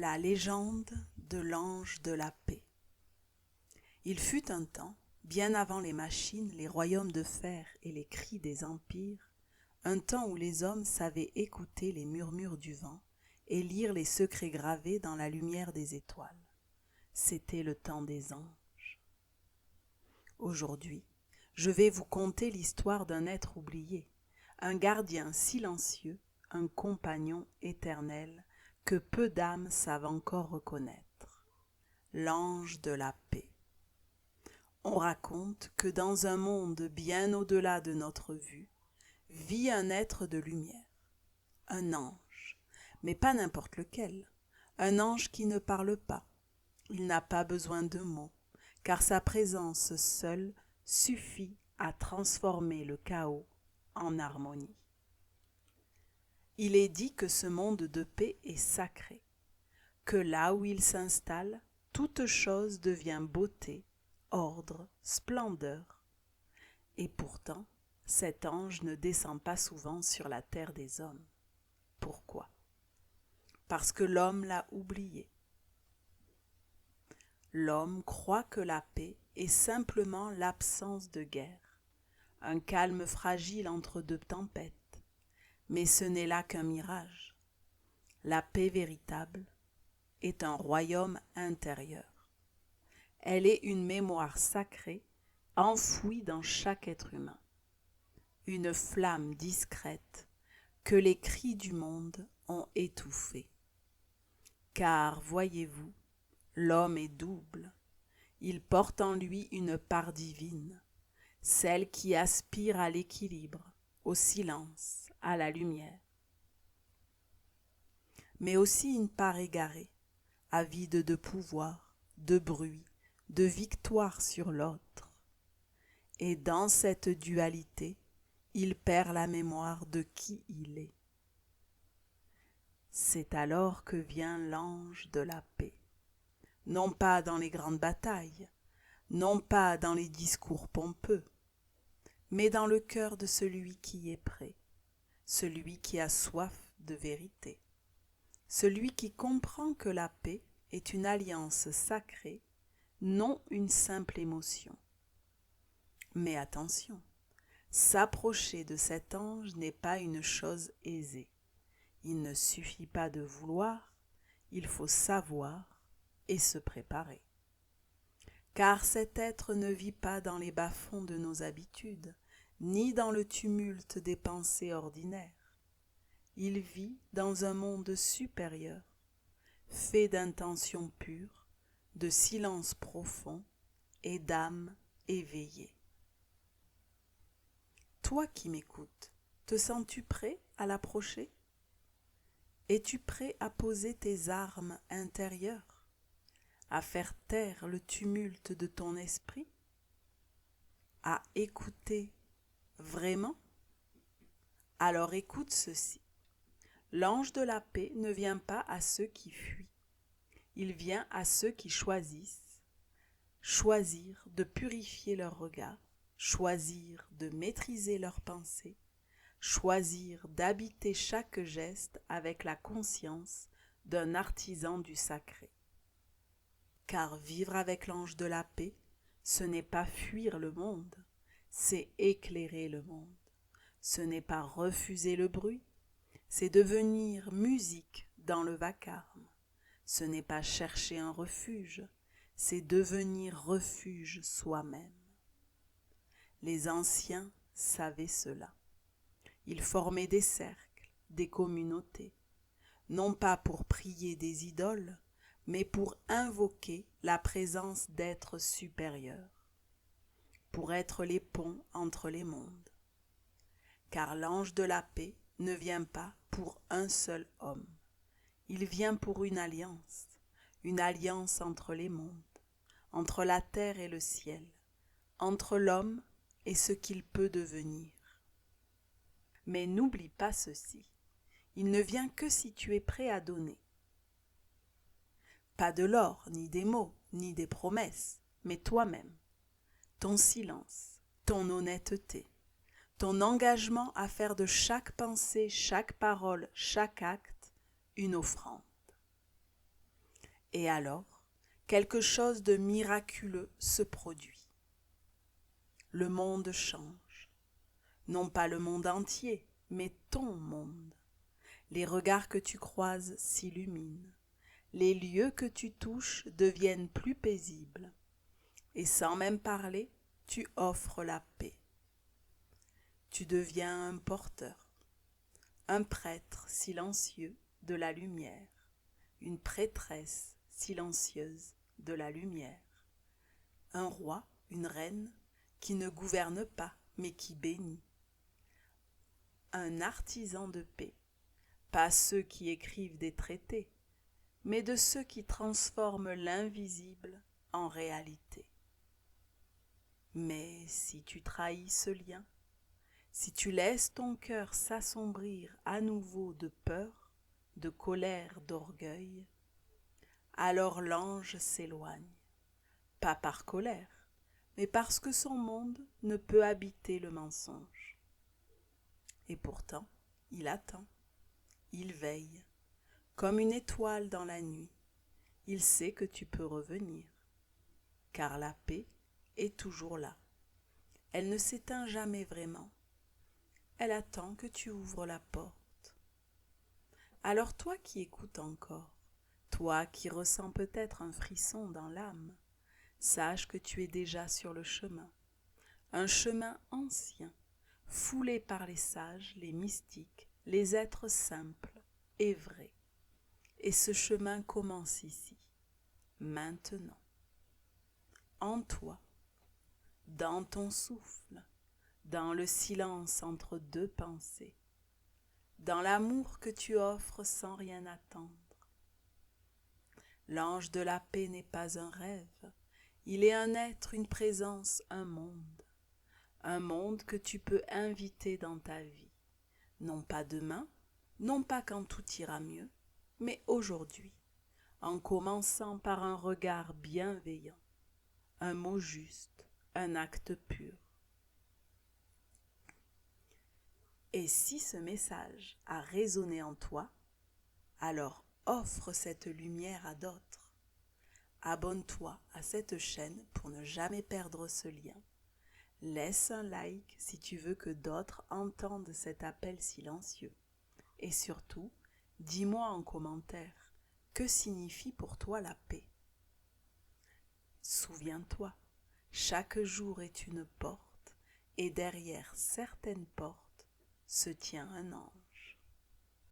La légende de l'ange de la paix. Il fut un temps, bien avant les machines, les royaumes de fer et les cris des empires, un temps où les hommes savaient écouter les murmures du vent et lire les secrets gravés dans la lumière des étoiles. C'était le temps des anges. Aujourd'hui, je vais vous conter l'histoire d'un être oublié, un gardien silencieux, un compagnon éternel que peu d'âmes savent encore reconnaître. L'ange de la paix. On raconte que dans un monde bien au-delà de notre vue, vit un être de lumière, un ange, mais pas n'importe lequel, un ange qui ne parle pas. Il n'a pas besoin de mots, car sa présence seule suffit à transformer le chaos en harmonie. Il est dit que ce monde de paix est sacré, que là où il s'installe, toute chose devient beauté, ordre, splendeur. Et pourtant, cet ange ne descend pas souvent sur la terre des hommes. Pourquoi ? Parce que l'homme l'a oublié. L'homme croit que la paix est simplement l'absence de guerre, un calme fragile entre deux tempêtes. Mais ce n'est là qu'un mirage. La paix véritable est un royaume intérieur. Elle est une mémoire sacrée enfouie dans chaque être humain. Une flamme discrète que les cris du monde ont étouffée. Car, voyez-vous, l'homme est double. Il porte en lui une part divine, celle qui aspire à l'équilibre, au silence, à la lumière. Mais aussi une part égarée, avide de pouvoir, de bruit, de victoire sur l'autre. Et dans cette dualité, il perd la mémoire de qui il est. C'est alors que vient l'ange de la paix. Non pas dans les grandes batailles, non pas dans les discours pompeux, mais dans le cœur de celui qui est prêt, celui qui a soif de vérité, celui qui comprend que la paix est une alliance sacrée, non une simple émotion. Mais attention, s'approcher de cet ange n'est pas une chose aisée. Il ne suffit pas de vouloir, il faut savoir et se préparer. Car cet être ne vit pas dans les bas-fonds de nos habitudes, ni dans le tumulte des pensées ordinaires. Il vit dans un monde supérieur, fait d'intentions pures, de silence profond et d'âme éveillée. Toi qui m'écoutes, te sens-tu prêt à l'approcher ? Es-tu prêt à poser tes armes intérieures, à faire taire le tumulte de ton esprit, à écouter vraiment ? Alors écoute ceci. L'ange de la paix ne vient pas à ceux qui fuient. Il vient à ceux qui choisissent. Choisir de purifier leur regard, choisir de maîtriser leurs pensées, choisir d'habiter chaque geste avec la conscience d'un artisan du sacré. Car vivre avec l'ange de la paix, ce n'est pas fuir le monde, c'est éclairer le monde. Ce n'est pas refuser le bruit, c'est devenir musique dans le vacarme. Ce n'est pas chercher un refuge, c'est devenir refuge soi-même. Les anciens savaient cela. Ils formaient des cercles, des communautés, non pas pour prier des idoles, mais pour invoquer la présence d'êtres supérieurs, pour être les ponts entre les mondes. Car l'ange de la paix ne vient pas pour un seul homme, il vient pour une alliance entre les mondes, entre la terre et le ciel, entre l'homme et ce qu'il peut devenir. Mais n'oublie pas ceci, il ne vient que si tu es prêt à donner. Pas de l'or, ni des mots, ni des promesses, mais toi-même, ton silence, ton honnêteté, ton engagement à faire de chaque pensée, chaque parole, chaque acte, une offrande. Et alors, quelque chose de miraculeux se produit. Le monde change. Non pas le monde entier, mais ton monde. Les regards que tu croises s'illuminent. Les lieux que tu touches deviennent plus paisibles. Et sans même parler, tu offres la paix. Tu deviens un porteur, un prêtre silencieux de la lumière, une prêtresse silencieuse de la lumière, un roi, une reine qui ne gouverne pas mais qui bénit, un artisan de paix, pas ceux qui écrivent des traités, mais de ceux qui transforment l'invisible en réalité. Mais si tu trahis ce lien, si tu laisses ton cœur s'assombrir à nouveau de peur, de colère, d'orgueil, alors l'ange s'éloigne, pas par colère, mais parce que son monde ne peut habiter le mensonge. Et pourtant, il attend, il veille, comme une étoile dans la nuit. Il sait que tu peux revenir, car la paix est toujours là. Elle ne s'éteint jamais vraiment. Elle attend que tu ouvres la porte. Alors toi qui écoutes encore, toi qui ressens peut-être un frisson dans l'âme, sache que tu es déjà sur le chemin, un chemin ancien, foulé par les sages, les mystiques, les êtres simples et vrais. Et ce chemin commence ici, maintenant, en toi, dans ton souffle, dans le silence entre deux pensées, dans l'amour que tu offres sans rien attendre. L'ange de la paix n'est pas un rêve, il est un être, une présence, un monde que tu peux inviter dans ta vie, non pas demain, non pas quand tout ira mieux, mais aujourd'hui, en commençant par un regard bienveillant, un mot juste, un acte pur. Et si ce message a résonné en toi, alors offre cette lumière à d'autres. Abonne-toi à cette chaîne pour ne jamais perdre ce lien. Laisse un like si tu veux que d'autres entendent cet appel silencieux. Et surtout, dis-moi en commentaire, que signifie pour toi la paix? Souviens-toi, chaque jour est une porte, et derrière certaines portes se tient un ange.